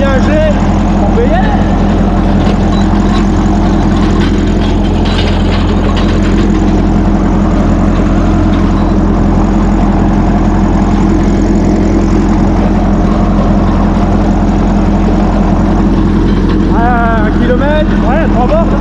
bien gelé, on peut y aller. Ah, 1 kilomètre, ouais, 3 bornes.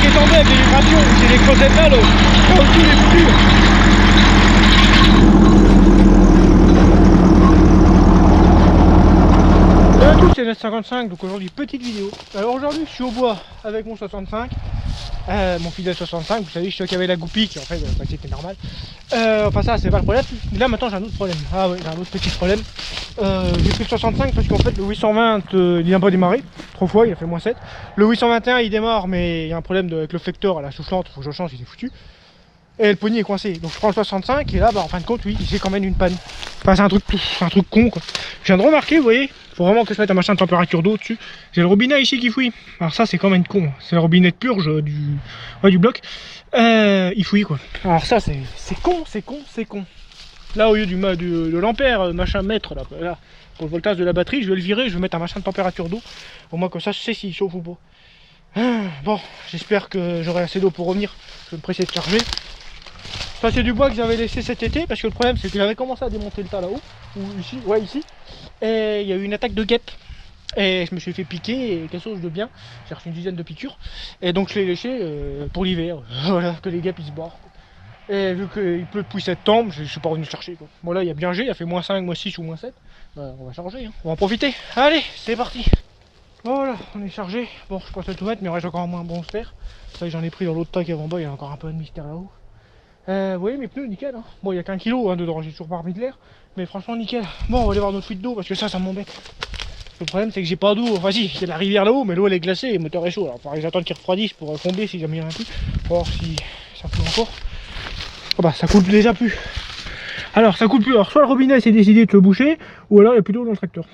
Qui est tombé avec des vibrations, c'est des crossettes là, là aussi les foutus. Salut à tous, c'est Net55, donc aujourd'hui petite vidéo. Alors aujourd'hui je suis au bois avec mon 65, mon fidèle 65, vous savez je suis qui avait la goupille qui en fait c'était normal. Enfin ça c'est pas le problème, là maintenant j'ai un autre problème. Ah ouais, j'ai un autre petit problème. J'ai pris le 65 parce qu'en fait le 820 il n'a pas démarré, 3 fois il a fait -7. Le 821 il démarre mais il y a un problème avec le flecteur à la soufflante, il faut que je change, il est foutu. Et le pony est coincé, donc je prends le 65 et là bah en fin de compte oui c'est quand même une panne. Enfin c'est un truc con quoi. Je viens de remarquer, vous voyez, faut vraiment que je mette un machin de température d'eau dessus. J'ai le robinet ici qui fouille. Alors ça c'est quand même con, c'est le robinet de purge du bloc. Il fouille quoi. Alors ça c'est con. Là au lieu de l'ampère machin mètre là, pour le voltage de la batterie, je vais le virer, je vais mettre un machin de température d'eau. Au moins comme ça je sais s'il chauffe ou pas. Bon, j'espère que j'aurai assez d'eau pour revenir. Je vais me presser de charger. Ça c'est du bois que j'avais laissé cet été parce que le problème c'est que j'avais commencé à démonter le tas là-haut, ou ici, ouais ici, et il y a eu une attaque de guêpe. Et je me suis fait piquer et quelque chose de bien. J'ai reçu une dizaine de piqûres. Et donc je l'ai léché pour l'hiver. Voilà, que les guêpes ils se barrent. Et vu qu'il pleut depuis septembre, je suis pas revenu chercher quoi. Bon là il y a bien G, il a fait -5, -6 ou -7. On va charger, hein. On va en profiter. Allez, c'est parti. Voilà, on est chargé. Bon, je pense tout mettre, mais il reste encore un bon spare. Ça j'en ai pris dans l'autre tas qui est en bas, il y a encore un peu de mystère là-haut. Vous voyez mes pneus, nickel. Hein. Bon, il n'y a qu'un kilo hein, dedans, j'ai toujours pas remis de l'air. Mais franchement, nickel. Bon, on va aller voir notre fuite d'eau parce que ça m'embête. Le problème, c'est que j'ai pas d'eau. Enfin, si, il y a de la rivière là-haut, mais l'eau elle est glacée et le moteur est chaud. Alors, il faudrait que j'attende qu'il refroidisse pour combler si jamais il y en a plus. Pour voir si ça coule encore. Oh bah, ça coule déjà plus. Alors, ça coule plus. Alors, soit le robinet s'est décidé de le boucher, ou alors il n'y a plus d'eau dans le tracteur.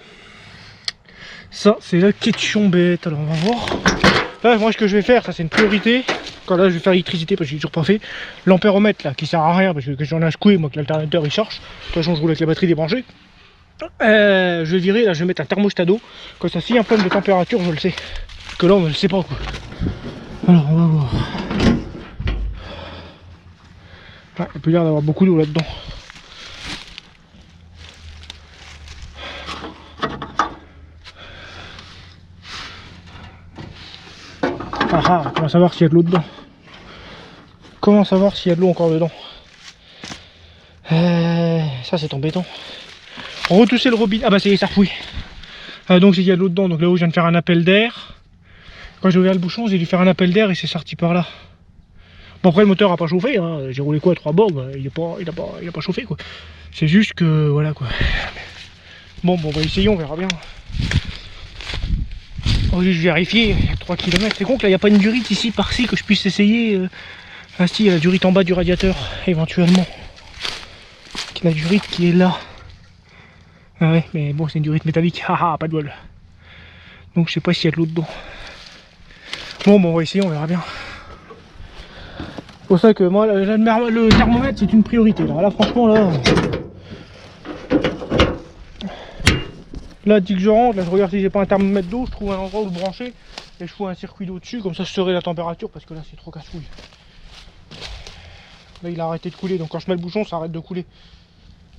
Ça, c'est la question bête. Alors, on va voir. Là, moi, ce que je vais faire, ça c'est une priorité. Quand là, je vais faire l'électricité parce que j'ai toujours pas fait. L'ampéromètre là, qui sert à rien parce que j'en ai secoué, moi que l'alternateur il charge. De toute façon, je roule avec la batterie débranchée. Je vais virer, là, je vais mettre un thermostat d'eau. Comme ça, s'il y a un problème de température, je le sais. Parce que là, on ne le sait pas quoi. Alors, on va voir. Il n'y a plus l'air d'avoir beaucoup d'eau là-dedans. Ah, comment savoir s'il y a de l'eau dedans? Comment savoir s'il y a de l'eau encore dedans? Ça c'est embêtant. Retousser le robinet. Ah bah ça y est, ça refouille. Donc il y a de l'eau dedans. Donc là où je viens de faire un appel d'air. Quand j'ai ouvert le bouchon, j'ai dû faire un appel d'air et c'est sorti par là. Bon après le moteur a pas chauffé. Hein. J'ai roulé quoi 3 bornes. Il a pas chauffé quoi. C'est juste que voilà quoi. Bon, on va essayer, on verra bien. Oh, juste vérifier, il y a 3 km. C'est con que là il n'y a pas une durite ici par-ci que je puisse essayer. Ah si, il y a la durite en bas du radiateur, éventuellement. La durite qui est là. Ah ouais, mais bon, c'est une durite métallique. Haha, pas de bol. Donc je sais pas s'il y a de l'eau dedans. Bon, on va essayer, on verra bien. C'est pour ça que moi, le thermomètre, c'est une priorité. Là, franchement, là, dès que je rentre, là, je regarde si j'ai pas un thermomètre d'eau, je trouve un endroit où le brancher et je fous un circuit d'eau dessus, comme ça je saurai la température parce que là, c'est trop casse-couille. Là, il a arrêté de couler, donc quand je mets le bouchon, ça arrête de couler.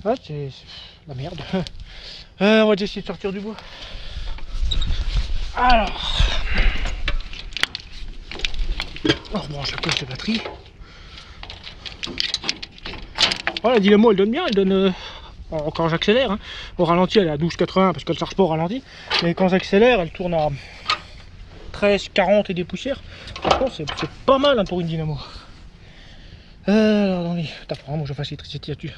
Ah, c'est la merde. On va essayer de sortir du bois. Alors. On rebranche la coche de batterie. Voilà, la dynamo, elle donne bien, elle donne. Alors, quand j'accélère, hein, au ralenti, elle est à 12,80 parce qu'elle ne charge pas au ralenti. Mais quand j'accélère, elle tourne à 13,40 et des poussières. Franchement, c'est pas mal hein, pour une dynamo. Alors, attendez, t'as vraiment que je fasse l'électricité là-dessus.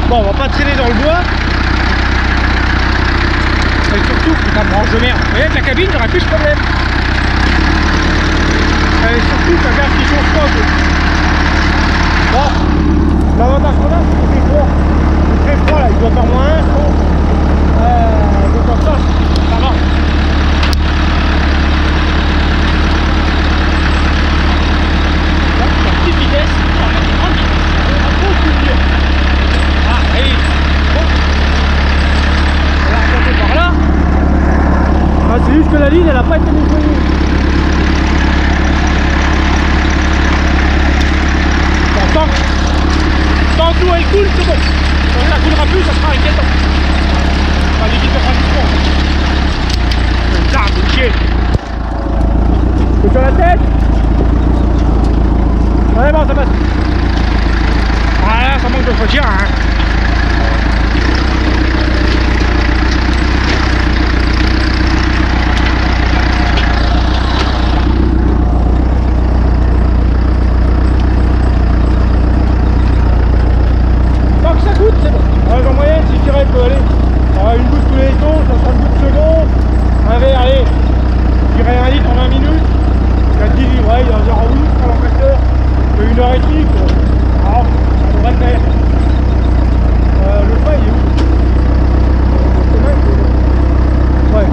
Bon, on va pas traîner dans le bois. Et surtout, putain, branche de merde. Vous voyez, avec la cabine, j'aurais plus ce problème. Et surtout, ça gaz qui chauffe pas. Bon, l'avantage qu'on a, c'est qu'il fait froid. Il fait froid là, il doit faire -1, je pense. Donc comme ça va. 1h30 quoi. Ah, ça devrait le faire. Le frein il est où? Ouais.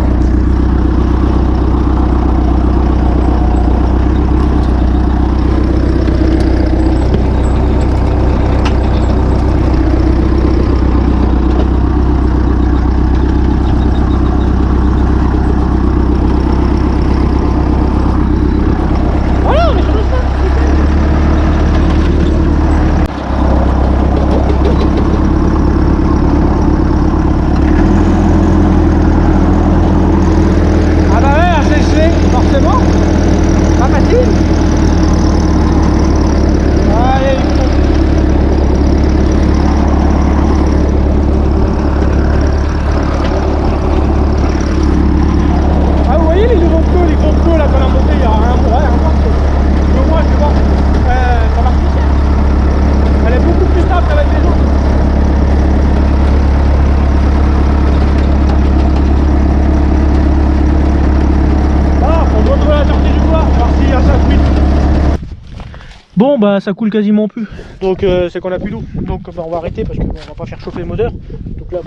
Bon bah ça coule quasiment plus, donc c'est qu'on a plus d'eau, donc bah, on va arrêter parce qu'on va pas faire chauffer le moteur. Donc là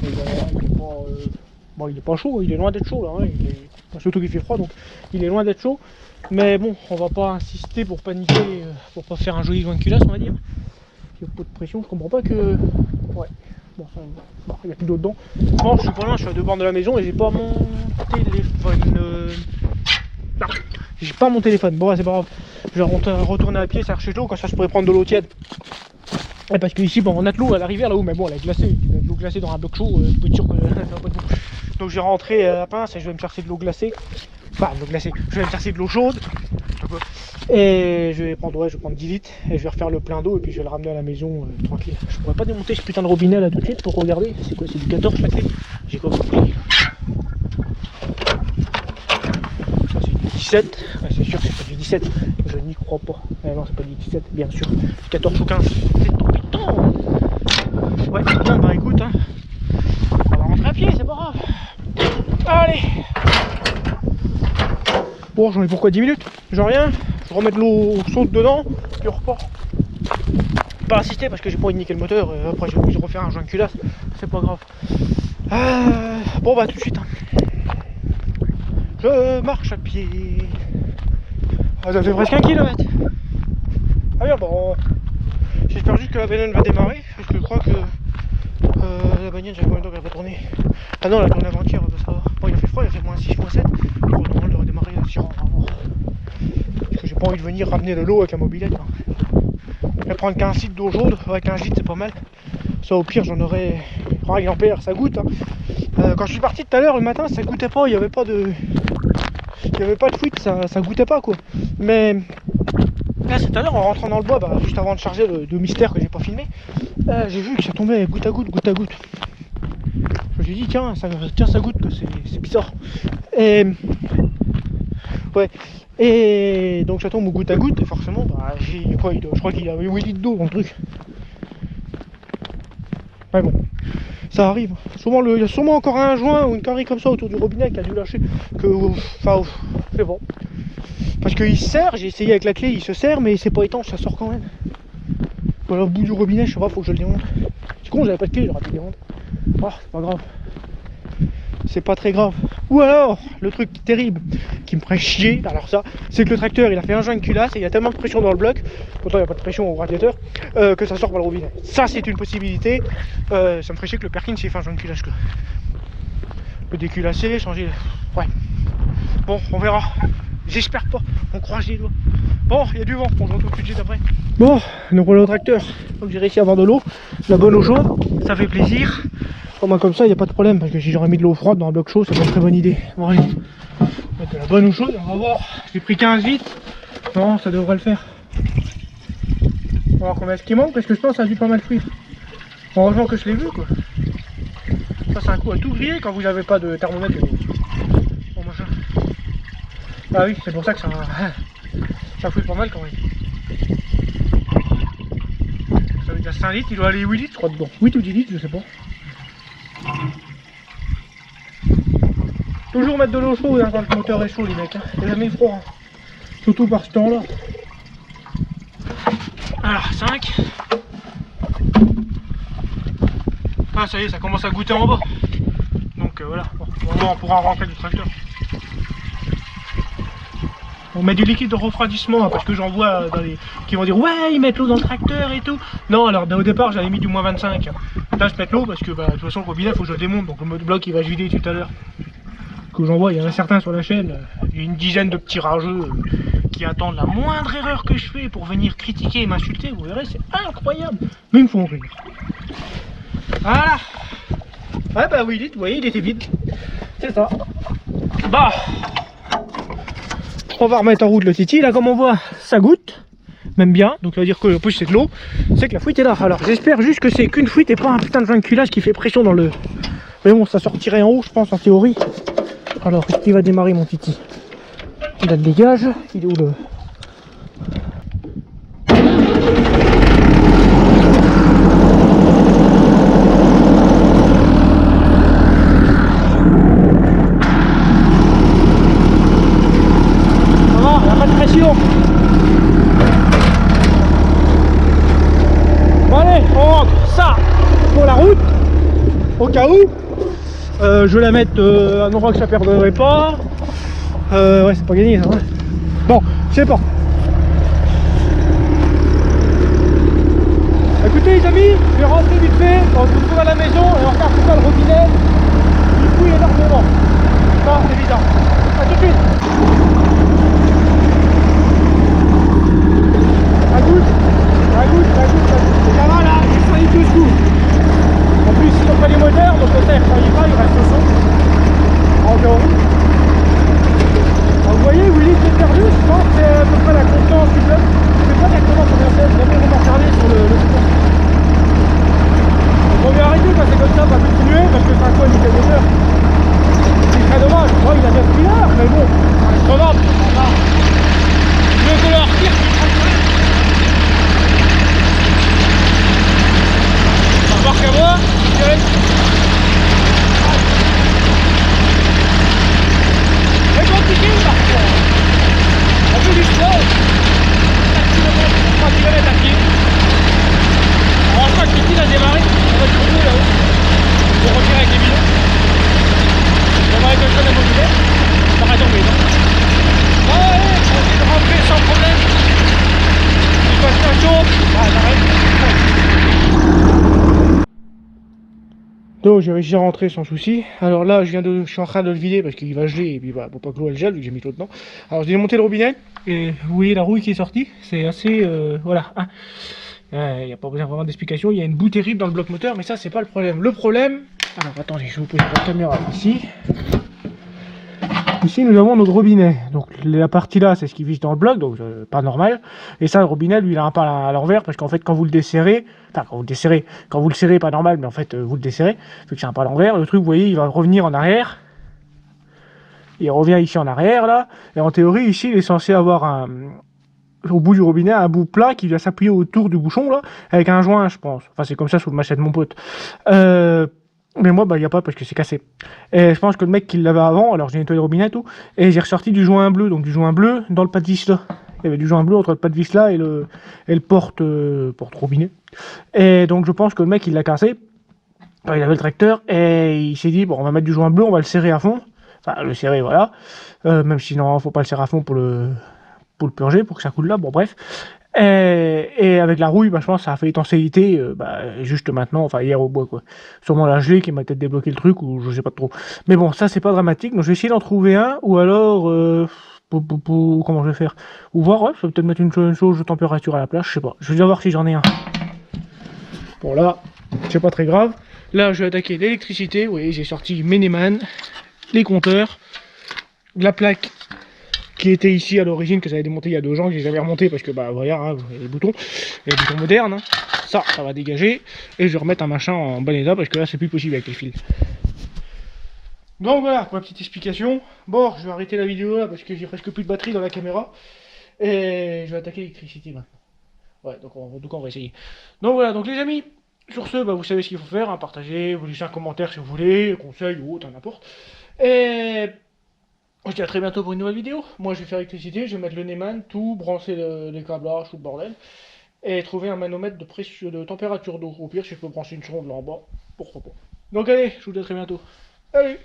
bon, il est pas chaud, il est loin d'être chaud là, hein. Surtout qu'il fait froid, donc il est loin d'être chaud. Mais bon, on va pas insister pour paniquer, pour pas faire un joli joint de culasse on va dire. Il y a pas de pression, je comprends pas que... Ouais, bon, il n'y a plus d'eau dedans. Bon, je suis pas loin, je suis à 2 bornes de la maison et j'ai pas mon téléphone... Non, j'ai pas mon téléphone, bon c'est pas grave. Je vais retourner à pied, ça chercher de l'eau, comme ça je pourrais prendre de l'eau tiède. Et parce que ici, bon, on a de l'eau à la rivière là-haut, mais bon, elle est glacée. Il y a de l'eau glacée dans un bloc chaud, je peux être sûr que ça va pas de l'eau. Donc je vais rentrer à la pince et je vais me chercher de l'eau glacée. Enfin, de l'eau glacée, je vais me chercher de l'eau chaude. Et je vais prendre 10 litres et je vais refaire le plein d'eau et puis je vais le ramener à la maison tranquille. Je pourrais pas démonter ce putain de robinet là tout de suite pour regarder. C'est quoi, c'est du 14 la clé? J'ai pas compris. Ça c'est du 17. Ouais, c'est sûr que c'est pas du 17. Je n'y crois pas. Non, c'est pas du 17, bien sûr. Du 14 ou 15. C'est embêtant. Ouais, bien, bah écoute, hein. On va rentrer à pied, c'est pas grave. Allez. Bon, j'en ai pourquoi 10 minutes? J'ai rien. Je remets de l'eau chaude dedans, puis on repart. Pas insister parce que j'ai pas envie de niquer le moteur. Après, j'ai obligé de refaire un joint de culasse. C'est pas grave. Bon, bah tout de suite. Hein. Je marche à pied. Ah, ça fait presque 1 kilomètre. Ah bien, bon. J'espère juste que la bagnole va démarrer. Parce que je crois que la bagnole, j'avais combien de temps qu'elle va tourner. Ah non, elle a tourné avant-hier, ça va. Bon, il a fait froid, il a fait moins 6, moins 7. Bon, normalement, elle devrait démarrer là-dessus. Parce que j'ai pas envie de venir ramener de l'eau avec la mobilette. Hein. Je vais prendre 15 litres d'eau chaude. Ouais, 15 litres, c'est pas mal. Ça, au pire, j'en aurais 1 ampère, ça goûte. Hein. Quand je suis parti tout à l'heure, le matin, ça goûtait pas. Il n'y avait pas de. Il n'y avait pas de fuite, ça goûtait pas quoi. Mais là, c'est tout à l'heure en rentrant dans le bois, bah, juste avant de charger le mystère que j'ai pas filmé, j'ai vu que ça tombait goutte à goutte, goutte à goutte. Je me suis dit, tiens, ça goûte, que c'est bizarre. Et ouais. Et donc ça tombe au goutte à goutte, et forcément, bah, j'ai quoi, je crois qu'il y avait 8 litres d'eau dans le truc. Ouais, bon. Ça arrive. Il y a sûrement encore un joint ou une connerie comme ça autour du robinet qui a dû lâcher. Enfin, c'est bon. Parce qu'il se serre, j'ai essayé avec la clé, il se serre, mais c'est pas étanche, ça sort quand même. Voilà, au bout du robinet, je sais pas, faut que je le démonte. C'est con, j'avais pas de clé, j'aurais pu le démonter. Oh, c'est pas grave. C'est pas très grave. Ou alors, le truc terrible qui me ferait chier, alors ça, c'est que le tracteur il a fait un joint de culasse et il y a tellement de pression dans le bloc, pourtant il n'y a pas de pression au radiateur, que ça sort par le robinet. Ça c'est une possibilité. Ça me ferait chier que le Perkins il fait un joint de culasse. Le déculasser, changer. Ouais. Bon, on verra. J'espère pas. On croise les doigts. Bon, il y a du vent. On se retrouve tout de suite après. Bon, nous voilà au tracteur. Donc j'ai réussi à avoir de l'eau. La bonne eau chaude. Ça fait plaisir. Au moins comme ça, il n'y a pas de problème. Parce que si j'aurais mis de l'eau froide dans un bloc chaud, ça serait une très bonne idée. Bon, allez. On va mettre de la bonne eau chaude. On va voir. J'ai pris 15 litres. Non, ça devrait le faire. On va voir combien est-ce qu'il manque. Parce que je pense que ça a dû pas mal fuir. Heureusement que je l'ai vu, quoi. Ça, c'est un coup à tout griller quand vous n'avez pas de thermomètre. Bon, machin. Ah oui, c'est pour ça que ça fouille pas mal quand même. Ça veut dire 5 litres, il doit aller 8 litres je crois dedans. 8 ou 10 litres, je sais pas. Toujours mettre de l'eau chaude hein, quand le moteur est chaud les mecs. Hein. Et jamais froid. Hein. Surtout par ce temps là. Alors 5. Ah ça y est, ça commence à goûter en bas. Donc voilà, bon, on pourra rentrer du tracteur. On met du liquide de refroidissement hein, parce que j'en vois dans les... qui vont dire ouais ils mettent l'eau dans le tracteur et tout. Non alors au départ j'avais mis du moins 25. Là je mets l'eau parce que bah, de toute façon le robinet faut que je le démonte, donc le mode bloc il va se vider tout à l'heure. Que j'en vois, il y en a certains sur la chaîne, il y a une dizaine de petits rageux qui attendent la moindre erreur que je fais pour venir critiquer et m'insulter, vous verrez c'est incroyable. Mais ils me font rire. Voilà. Ah bah oui, vous voyez il était vide. C'est ça. Bah on va remettre en route le Titi, là comme on voit ça goûte, même bien, donc ça veut dire que en plus c'est de l'eau, c'est que la fuite est là. Alors j'espère juste que c'est qu'une fuite et pas un putain de joint de culage qui fait pression dans le... Mais bon ça sortirait en haut je pense en théorie. Alors est-ce qu'il va démarrer mon Titi? Il a le dégage, il est où le... Bon allez, on rentre ça pour la route, au cas où. Je vais la mettre à un endroit que ça perdrait pas. Ouais, c'est pas gagné ça. Ouais. Bon, je sais pas. Écoutez les amis, je vais rentrer vite fait, on se retrouve à la maison et on regarde tout ça le robinet. Il fouille énormément. Ça, c'est bizarre. A tout de suite. Ça goûte, ça goûte, ça goûte, ça goûte. Et là, il faillit tout ce coup. En plus, si on fait les moteurs, donc le terre, il pas, il reste au son. En théorie. Alors, vous voyez, Willy qui est perdu, je pense que c'est à peu près la constance du club. Je sais pas exactement combien c'est, j'ai jamais vraiment regardé sur le site. Donc on vient arrêter quand c'est comme ça, pas continuer, parce que c'est un coin du moteur. C'est très dommage, moi il a bien pris l'heure, mais bon, ça reste revable, c'est pas grave. Je veux que le retire, on va voir qu'à moi, c'est compliqué parfois. On fait du sport, 4 km, 3 km à pied. Alors je crois que le petit a démarré, on va se retrouver là-haut. Pour retirer avec les bidons. On va avec le chemin immobilier. Ça va tomber, non? Bon allez, on va essayer de rentrer sans problème. Il passe un chaud. Ah, j'arrête. Donc j'ai réussi à rentrer sans souci. Alors là je suis en train de le vider parce qu'il va geler et puis bah, pour pas que l'eau elle gèle vu que j'ai mis l'eau dedans. Alors j'ai démonté le robinet et vous voyez la rouille qui est sortie. C'est assez voilà. Il n'y a pas besoin vraiment d'explication. Il y a une boue terrible dans le bloc moteur, mais ça c'est pas le problème. Le problème. Alors attendez, je vais vous poser la caméra ici. Ici nous avons notre robinet. Donc la partie là c'est ce qui vise dans le bloc, donc pas normal. Et ça le robinet lui il a un pas à l'envers parce qu'en fait quand vous le desserrez, enfin quand vous le serrez pas normal, mais en fait vous le desserrez, vu que c'est un pas à l'envers, le truc vous voyez il va revenir en arrière. Il revient ici en arrière là. Et en théorie ici il est censé avoir au bout du robinet un bout plat qui vient s'appuyer autour du bouchon là, avec un joint je pense. Enfin c'est comme ça sous le machet de mon pote. Mais moi, bah, il n'y a pas parce que c'est cassé. Et je pense que le mec qui l'avait avant, alors j'ai nettoyé le robinet et tout, et j'ai ressorti du joint bleu, donc du joint bleu dans le pas de vis là. Il y avait du joint bleu entre le pas de vis là et le porte robinet. Et donc je pense que le mec il l'a cassé. Enfin, il avait le tracteur et il s'est dit bon on va mettre du joint bleu, on va le serrer à fond. Enfin le serrer voilà. Même si non faut pas le serrer à fond pour le purger, pour que ça coule là, bon bref. Et avec la rouille, bah, je pense que ça a fait étanchéité juste maintenant, enfin hier au bois quoi. Sûrement la gelée qui m'a peut-être débloqué le truc ou je sais pas trop. Mais bon, ça c'est pas dramatique, donc je vais essayer d'en trouver un ou alors comment je vais faire? Ou voir, ouais, je vais peut-être mettre une chose de température à la place, je sais pas. Je vais déjà voir si j'en ai un. Bon là, c'est pas très grave. Là je vais attaquer l'électricité, vous voyez j'ai sorti Meneman, les compteurs, la plaque qui était ici à l'origine, que j'avais démonté il y a 2 ans, que j'ai jamais remonté parce que bah voilà, hein, les boutons modernes, hein. Ça va dégager, et je vais remettre un machin en bon état parce que là c'est plus possible avec les fils. Donc voilà, pour la petite explication. Bon, je vais arrêter la vidéo là parce que j'ai presque plus de batterie dans la caméra, et je vais attaquer l'électricité maintenant. Ouais, donc on va essayer. Donc voilà, donc les amis, sur ce, bah, vous savez ce qu'il faut faire, hein, partagez, vous laissez un commentaire si vous voulez, conseil ou autre, n'importe. Et je dis à très bientôt pour une nouvelle vidéo. Moi je vais faire l'électricité, je vais mettre le Neumann, tout, brancher les câblages, tout le bordel. et trouver un manomètre de pression, de température d'eau. Au pire, si je peux brancher une sonde là en bas, pourquoi pas. Donc allez, je vous dis à très bientôt. Salut!